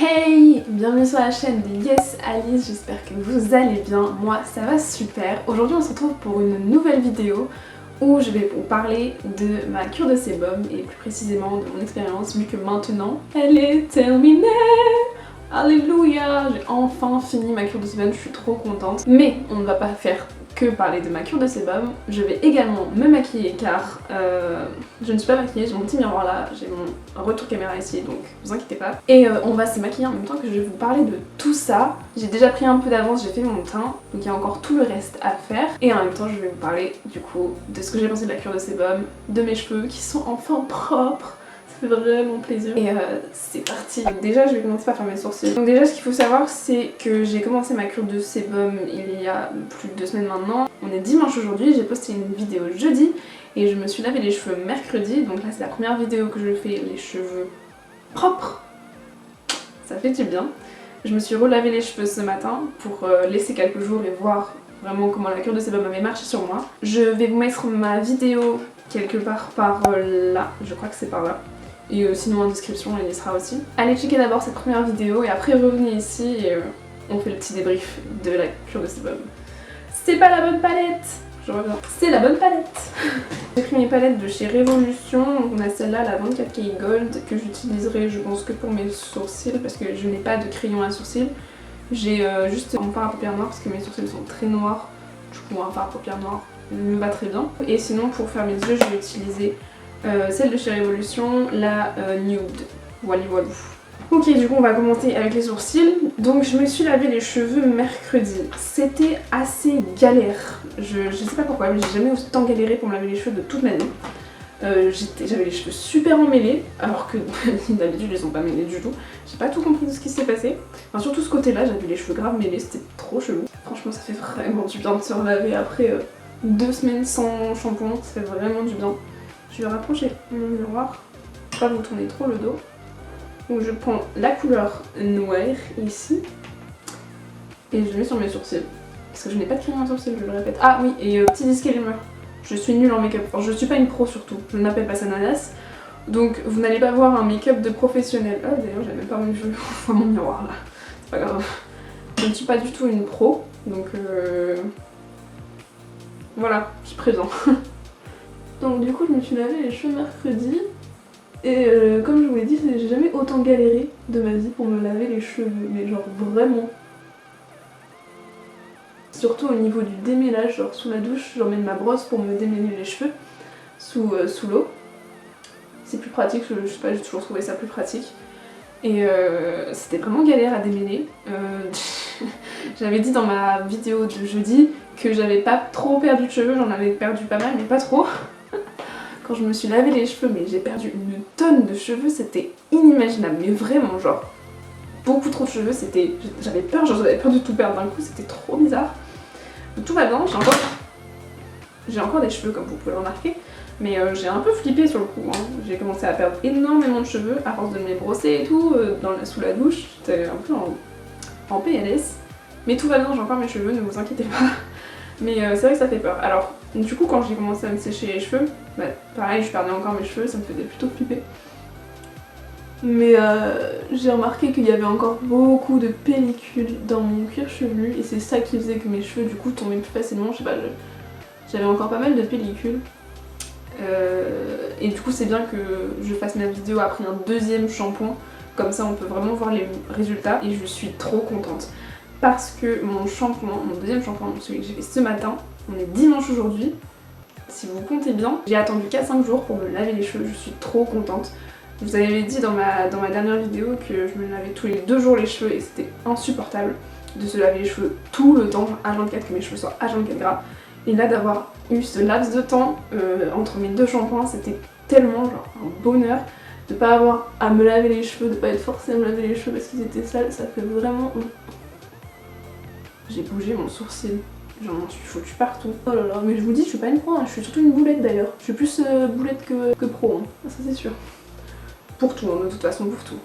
Hey, bienvenue sur la chaîne de Yes Alice, j'espère que vous allez bien, moi ça va super. Aujourd'hui on se retrouve pour une nouvelle vidéo où je vais vous parler de ma cure de sébum et plus précisément de mon expérience vu que maintenant elle est terminée. Alléluia, j'ai enfin fini ma cure de sébum, je suis trop contente. Mais on ne va pas faire que parler de ma cure de sébum, je vais également me maquiller car je ne suis pas maquillée, j'ai mon petit miroir là, j'ai mon retour caméra ici donc vous inquiétez pas. Et on va se maquiller en même temps que je vais vous parler de tout ça. J'ai déjà pris un peu d'avance, j'ai fait mon teint, donc il y a encore tout le reste à faire. Et en même temps je vais vous parler du coup de ce que j'ai pensé de la cure de sébum, de mes cheveux qui sont enfin propres. Ça fait vraiment plaisir. Et c'est parti. Donc déjà je vais commencer par faire mes sourcils. Donc déjà ce qu'il faut savoir c'est que j'ai commencé ma cure de sébum il y a plus de 2 semaines maintenant. On est dimanche aujourd'hui, j'ai posté une vidéo jeudi et je me suis lavé les cheveux mercredi. Donc là c'est la première vidéo que je fais les cheveux propres. Ça fait du bien. Je me suis relavé les cheveux ce matin pour laisser quelques jours et voir vraiment comment la cure de sébum avait marché sur moi. Je vais vous mettre ma vidéo quelque part par là, je crois que c'est par là. Et sinon en description il y sera aussi. Allez checker d'abord cette première vidéo et après revenez ici et on fait le petit débrief de la cure de sébum. C'est pas la bonne palette, je reviens. C'est la bonne palette. J'ai pris mes palettes de chez Révolution, on a celle-là, la 24K Gold, que j'utiliserai je pense que pour mes sourcils parce que je n'ai pas de crayon à sourcils. J'ai juste mon fard à paupières noires parce que mes sourcils sont très noirs, du coup un fard à paupières noires me va très bien. Et sinon pour faire mes yeux je vais utiliser celle de chez Révolution, la Nude. Voilà. Ok, du coup on va commencer avec les sourcils. Donc je me suis lavé les cheveux mercredi. C'était assez galère. Je sais pas pourquoi, mais j'ai jamais autant galéré pour me laver les cheveux de toute ma vie. J'avais les cheveux super emmêlés, alors que d'habitude ils sont pas mêlés du tout. J'ai pas tout compris de ce qui s'est passé. Enfin surtout ce côté là, j'avais les cheveux grave mêlés, c'était trop chelou. Franchement ça fait vraiment du bien de se relaver après 2 semaines sans shampoing, ça fait vraiment du bien. Je vais rapprocher mon miroir, pas vous tourner trop le dos. Donc je prends la couleur noire ici et je le mets sur mes sourcils. Parce que je n'ai pas de crayon à sourcils, je le répète. Ah oui, et petit disclaimer, je suis nulle en make-up. Enfin, je suis pas une pro surtout, je n'appelle pas ça nanas. Donc vous n'allez pas voir un make-up de professionnel. Ah d'ailleurs j'ai même pas mon jeu, enfin mon miroir là, c'est pas grave. Je ne suis pas du tout une pro, donc voilà, je préviens. Donc du coup je me suis lavé les cheveux mercredi et comme je vous l'ai dit, j'ai jamais autant galéré de ma vie pour me laver les cheveux, mais genre vraiment. Surtout au niveau du démêlage, genre sous la douche, j'emmène ma brosse pour me démêler les cheveux sous l'eau. C'est plus pratique, je sais pas, j'ai toujours trouvé ça plus pratique. Et c'était vraiment galère à démêler. J'avais dit dans ma vidéo de jeudi que j'avais pas trop perdu de cheveux, j'en avais perdu pas mal mais pas trop. Quand je me suis lavé les cheveux, mais j'ai perdu une tonne de cheveux, c'était inimaginable, mais vraiment genre beaucoup trop de cheveux, j'avais peur, j'avais peur de tout perdre d'un coup, c'était trop bizarre. Donc, tout va bien, j'ai encore des cheveux comme vous pouvez le remarquer, mais j'ai un peu flippé sur le coup, hein. J'ai commencé à perdre énormément de cheveux à force de me les brosser et tout, sous la douche, j'étais un peu en PLS, mais tout va bien, j'ai encore mes cheveux, ne vous inquiétez pas. Mais c'est vrai que ça fait peur. Alors, du coup, quand j'ai commencé à me sécher les cheveux, bah, pareil, je perdais encore mes cheveux, ça me faisait plutôt flipper. Mais j'ai remarqué qu'il y avait encore beaucoup de pellicules dans mon cuir chevelu et c'est ça qui faisait que mes cheveux, du coup, tombaient plus facilement. Je sais pas, j'avais encore pas mal de pellicules. Et du coup, c'est bien que je fasse ma vidéo après un deuxième shampoing. Comme ça, on peut vraiment voir les résultats et je suis trop contente. Parce que mon deuxième shampoing, celui que j'ai fait ce matin, on est dimanche aujourd'hui, si vous comptez bien, j'ai attendu 4-5 jours pour me laver les cheveux, je suis trop contente. Je vous avais dit dans ma dernière vidéo que je me lavais tous les 2 jours les cheveux et c'était insupportable de se laver les cheveux tout le temps, H24, que mes cheveux soient H24 gras. Et là d'avoir eu ce laps de temps entre mes 2 shampoings, c'était tellement genre un bonheur de pas avoir à me laver les cheveux, de pas être forcée à me laver les cheveux parce qu'ils étaient sales, ça fait vraiment... J'ai bougé mon sourcil, j'en suis foutue partout. Oh là là, mais je vous dis, je suis pas une pro, hein. Je suis surtout une boulette d'ailleurs. Je suis plus boulette que pro, hein. Ça c'est sûr. Pour tout, hein, de toute façon, pour tout.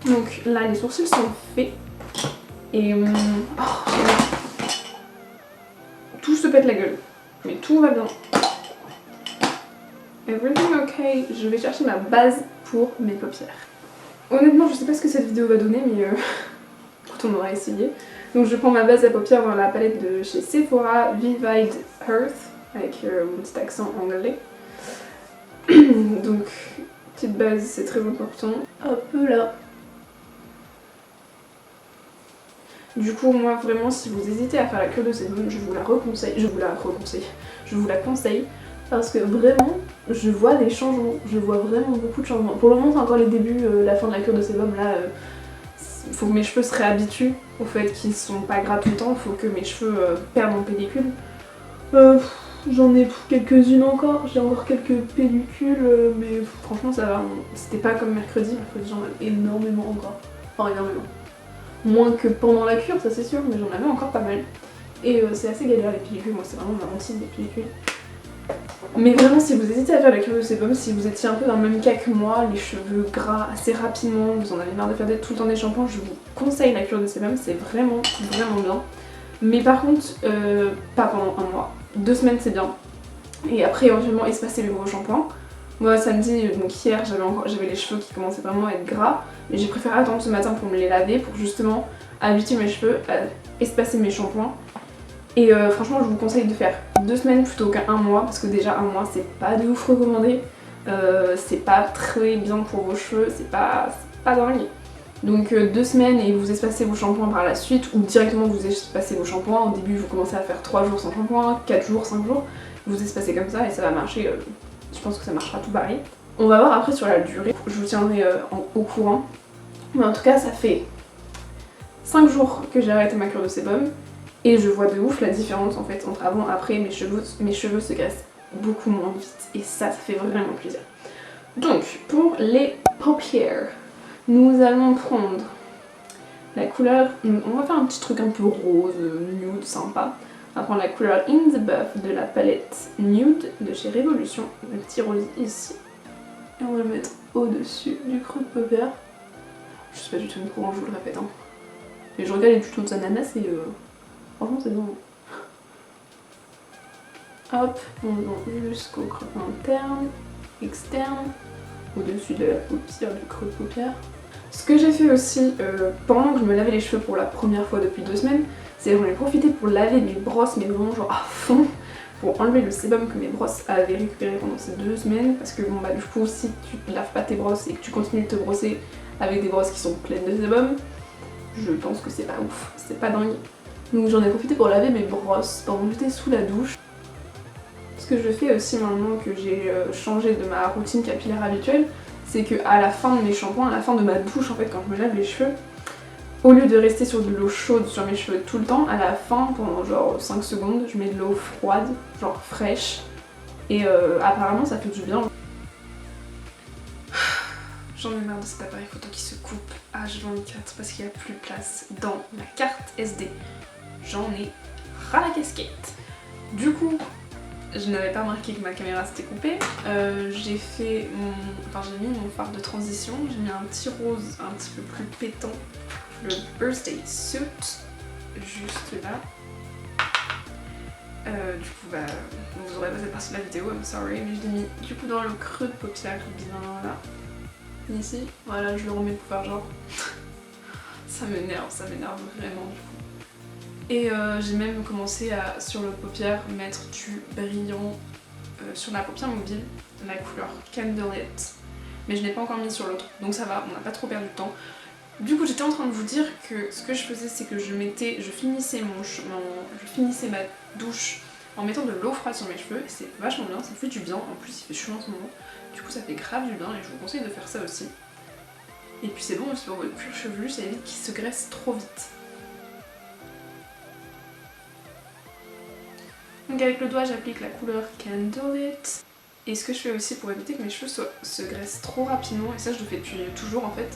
Donc là, les sourcils sont faits. Et tout se pète la gueule. Mais tout va bien. Everything okay. Je vais chercher ma base pour mes paupières. Honnêtement, je sais pas ce que cette vidéo va donner, mais écoute, on aura essayé. Donc je prends ma base à paupières dans la palette de chez Sephora, Vivid Earth, avec mon petit accent anglais. Donc, petite base, c'est très important. Hop là. Du coup, moi vraiment, si vous hésitez à faire la cure de sébum, je vous la conseille parce que vraiment, je vois des changements, je vois vraiment beaucoup de changements. Pour le moment, c'est encore les débuts, la fin de la cure de sébum là. Faut que mes cheveux se réhabituent au fait qu'ils sont pas gras tout le temps, faut que mes cheveux perdent en pellicule. J'en ai quelques-unes encore, j'ai encore quelques pellicules, mais franchement ça va, c'était pas comme mercredi j'en avais énormément encore, enfin énormément. Moins que pendant la cure, ça c'est sûr, mais j'en avais encore pas mal. Et c'est assez galère les pellicules, moi c'est vraiment ma routine des pellicules. Mais vraiment, si vous hésitez à faire la cure de sébum, si vous étiez un peu dans le même cas que moi, les cheveux gras assez rapidement, vous en avez marre de faire tout le temps des shampoings, je vous conseille la cure de sébum, c'est vraiment bien. Mais par contre, pas pendant un mois. 2 semaines c'est bien. Et après éventuellement espacer les gros shampoings. Moi samedi, donc hier, j'avais les cheveux qui commençaient vraiment à être gras, mais j'ai préféré attendre ce matin pour me les laver, pour justement habituer mes cheveux à espacer mes shampoings. Et franchement, je vous conseille de faire 2 semaines plutôt qu'un mois, parce que déjà un mois c'est pas de ouf recommandé, c'est pas très bien pour vos cheveux, c'est pas dingue. Donc 2 semaines et vous espacez vos shampoings par la suite, ou directement vous espacez vos shampoings. Au début vous commencez à faire 3 jours sans shampoing, 4 jours, 5 jours, vous espacez comme ça et ça va marcher, je pense que ça marchera tout pareil. On va voir après sur la durée, je vous tiendrai au courant. Mais en tout cas ça fait 5 jours que j'ai arrêté ma cure de sébum. Et je vois de ouf la différence en fait entre avant et après, mes cheveux se graissent beaucoup moins vite et ça fait vraiment plaisir. Donc pour les paupières, nous allons prendre la couleur, on va faire un petit truc un peu rose, nude, sympa. On va prendre la couleur In the Buff de la palette Nude de chez Révolution, le petit rose ici. Et on va le mettre au-dessus du creux de paupière. Je sais pas du tout au courant, je vous le répète. Hein. Mais je regarde les tutos de Ananas et franchement c'est bon. Hop, on va jusqu'au creux interne, externe, au-dessus de la paupière, du creux de paupière. Ce que j'ai fait aussi pendant que je me lavais les cheveux pour la première fois depuis 2 semaines, c'est que j'en ai profité pour laver mes brosses, mais vraiment genre à fond, pour enlever le sébum que mes brosses avaient récupéré pendant ces 2 semaines. Parce que bon bah du coup si tu ne laves pas tes brosses et que tu continues de te brosser avec des brosses qui sont pleines de sébum, je pense que c'est pas ouf, c'est pas dingue. Donc j'en ai profité pour laver mes brosses pendant que j'étais sous la douche. Ce que je fais aussi maintenant que j'ai changé de ma routine capillaire habituelle, c'est que à la fin de mes shampoings, à la fin de ma douche en fait quand je me lave les cheveux, au lieu de rester sur de l'eau chaude sur mes cheveux tout le temps, à la fin pendant genre 5 secondes, je mets de l'eau froide, genre fraîche, et apparemment ça fait du bien. J'en ai marre de cet appareil photo qui se coupe H24 parce qu'il n'y a plus de place dans ma carte SD. J'en ai ras la casquette. Du coup, je n'avais pas remarqué que ma caméra s'était coupée. J'ai mis mon fard de transition. J'ai mis un petit rose un petit peu plus pétant, le Birthday Suit, juste là. Du coup, bah, vous aurez pas cette partie de la vidéo, I'm sorry, mais je l'ai mis du coup dans le creux de paupière, bien là. Ici, voilà, je le remets pour faire genre. ça m'énerve vraiment du coup. Et j'ai même commencé à, sur le paupière, mettre du brillant sur la paupière mobile, la couleur Candlelit. Mais je n'ai pas encore mis sur l'autre, donc ça va, on n'a pas trop perdu de temps. Du coup, j'étais en train de vous dire que ce que je faisais, c'est que je finissais ma douche en mettant de l'eau froide sur mes cheveux, et c'est vachement bien, ça fait du bien. En plus, il fait chaud en ce moment, du coup, ça fait grave du bien, et je vous conseille de faire ça aussi. Et puis c'est bon aussi pour votre cuir chevelu, ça évite qu'il se graisse trop vite. Donc avec le doigt, j'applique la couleur Candlelit. Et ce que je fais aussi pour éviter que mes cheveux se graissent trop rapidement, et ça je le fais depuis toujours en fait.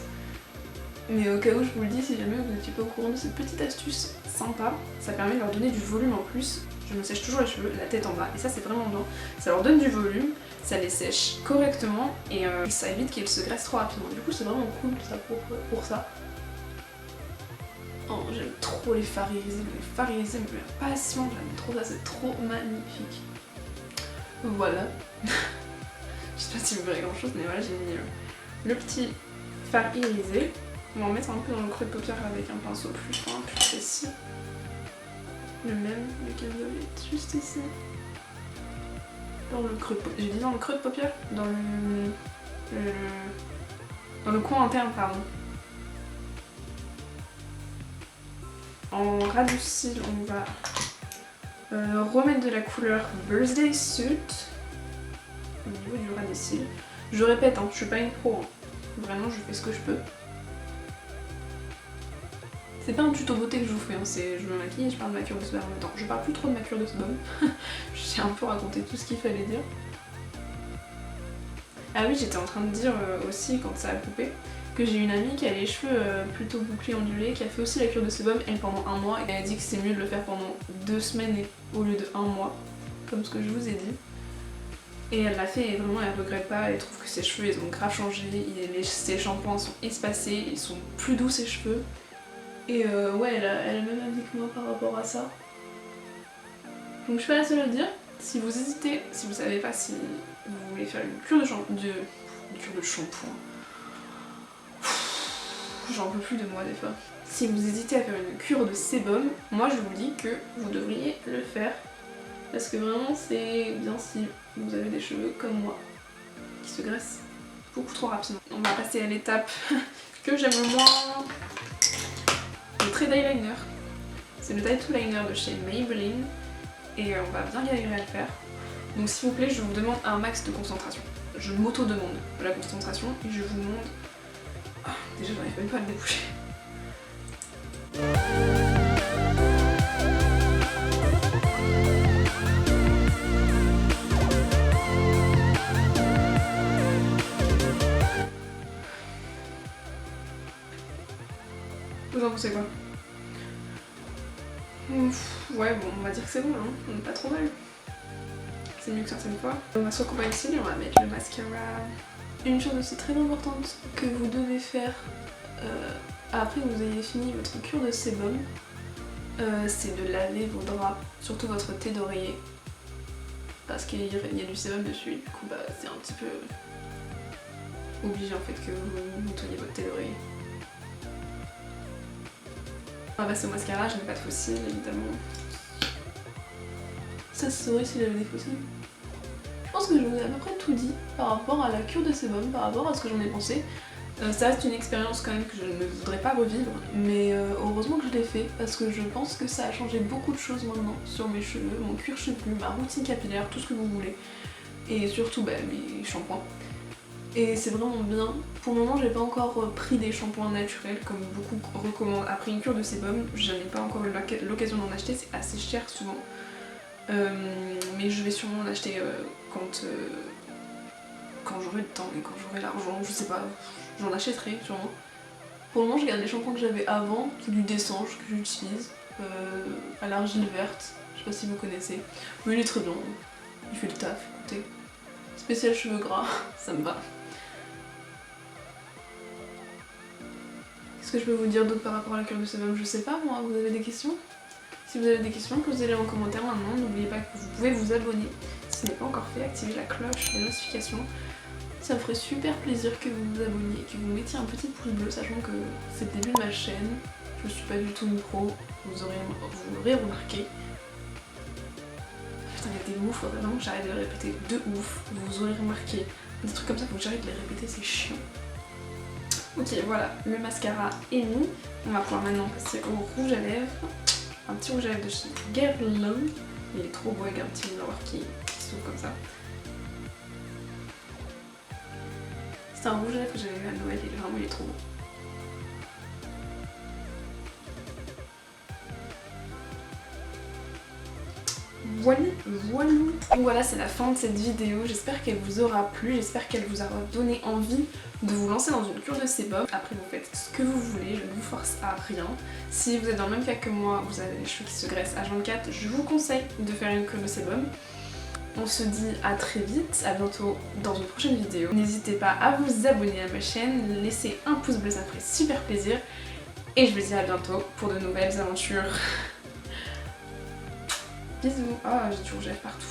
Mais au cas où je vous le dis, si jamais vous n'étiez pas au courant de cette petite astuce sympa, ça permet de leur donner du volume en plus. Je me sèche toujours les cheveux, la tête en bas, et ça c'est vraiment bien. Ça leur donne du volume, ça les sèche correctement, et ça évite qu'ils se graissent trop rapidement. Du coup c'est vraiment cool ça pour ça. Oh, j'aime trop les fards irisés, mais passion, j'aime trop ça, c'est trop magnifique. Voilà. Je sais pas si vous verrez grand chose, mais voilà, j'ai mis le petit fard irisé. On va en mettre un peu dans le creux de paupière avec un pinceau plus fin, plus précis. Le même, lequel vous avez juste ici. Dans le creux de paupière. J'ai dit dans le creux de paupière. Dans le coin interne, pardon. En ras de cils, on va remettre de la couleur Birthday Suit au niveau du ras des cils. Je répète, hein, je suis pas une pro, hein. Vraiment je fais ce que je peux. C'est pas un tuto beauté que je vous fais, hein. Je me maquille et je parle de ma cure de sebum en même temps. Je parle plus trop de ma cure de sebum, j'ai un peu raconté tout ce qu'il fallait dire. Ah oui, j'étais en train de dire aussi quand ça a coupé que j'ai une amie qui a les cheveux plutôt bouclés ondulés, qui a fait aussi la cure de sebum, elle pendant un mois, et elle a dit que c'est mieux de le faire pendant 2 semaines au lieu de 1 mois, comme ce que je vous ai dit. Et elle l'a fait et vraiment elle regrette pas, elle trouve que ses cheveux ils ont grave changé, ses shampoings sont espacés, ils sont plus doux ses cheveux. Et ouais, elle a le même avis que moi par rapport à ça. Donc je suis pas la seule à le dire. Si vous hésitez, si vous savez pas si vous voulez faire une cure de shampoing, j'en peux plus de moi des fois. Si vous hésitez à faire une cure de sébum, moi je vous dis que vous devriez le faire. Parce que vraiment c'est bien si vous avez des cheveux comme moi, qui se graissent beaucoup trop rapidement. On va passer à l'étape que j'aime le moins, le trait d'eyeliner. C'est le Tattoo Liner de chez Maybelline et on va bien galérer à le faire. Donc s'il vous plaît, je vous demande un max de concentration. Je m'auto-demande de la concentration et je vous demande... Oh, déjà j'arrive même pas à le déboucher. Vous en pensez quoi? Ouais, bon, on va dire que c'est bon, hein. On n'est pas trop mal. C'est mieux que certaines fois. On va se recouper ici et on va mettre le mascara. Une chose aussi très importante que vous devez faire après que vous ayez fini votre cure de sébum, c'est de laver vos draps, surtout votre thé d'oreiller. Parce qu'il y a du sébum dessus, du coup bah, c'est un petit peu obligé en fait que vous nettoyez votre thé d'oreiller. On va passer au mascara, je n'ai pas de fossiles évidemment. Ça se saurait s'il avait des fossiles. Je pense que je vous ai à peu près tout dit par rapport à la cure de sébum, par rapport à ce que j'en ai pensé. Ça reste une expérience quand même que je ne voudrais pas revivre, mais heureusement que je l'ai fait parce que je pense que ça a changé beaucoup de choses maintenant sur mes cheveux, mon cuir chevelu, ma routine capillaire, tout ce que vous voulez. Et surtout bah, mes shampoings. Et c'est vraiment bien. Pour le moment, j'ai pas encore pris des shampoings naturels comme beaucoup recommandent. Après une cure de sébum, je n'ai pas encore eu l'occasion d'en acheter, c'est assez cher souvent. Mais je vais sûrement en acheter quand j'aurai le temps et quand j'aurai l'argent, je sais pas, j'en achèterai sûrement. Pour le moment, je garde les shampoings que j'avais avant, c'est du Dessange que j'utilise, à l'argile verte, je sais pas si vous connaissez, mais il est très bien, il fait le taf, écoutez. Spécial cheveux gras, ça me va. Qu'est-ce que je peux vous dire d'autre par rapport à la cure de sébum? Je sais pas moi, vous avez des questions? Si vous avez des questions, posez-les en commentaire maintenant. N'oubliez pas que vous pouvez vous abonner si ce n'est pas encore fait, activer la cloche des notifications. Ça me ferait super plaisir que vous vous abonniez et que vous mettiez un petit pouce bleu, sachant que c'est le début de ma chaîne. Je suis pas du tout une pro, vous l'aurez remarqué. Putain, il y a des mots, faudrait vraiment que j'arrête de les répéter de ouf. Vous aurez remarqué. Des trucs comme ça, faut que j'arrête de les répéter, c'est chiant. Ok, voilà, le mascara est mis. On va pouvoir maintenant passer au rouge à lèvres. Un petit rouge à lèvres de chez Guerlain. Il est trop beau avec un petit miroir qui s'ouvre comme ça. C'est un rouge à lèvres que j'avais eu à Noël et vraiment il est trop beau. Voilà, voilà. Donc voilà, c'est la fin de cette vidéo. J'espère qu'elle vous aura plu, j'espère qu'elle vous aura donné envie de vous lancer dans une cure de sébum. Après vous faites ce que vous voulez, je ne vous force à rien. Si vous êtes dans le même cas que moi, vous avez les cheveux qui se graissent H24, je vous conseille de faire une cure de sébum. On se dit à très vite, à bientôt dans une prochaine vidéo. N'hésitez pas à vous abonner à ma chaîne, laissez un pouce bleu, ça me ferait super plaisir. Et je vous dis à bientôt pour de nouvelles aventures. Bisous. Oh, j'ai du rouge à lèvres partout.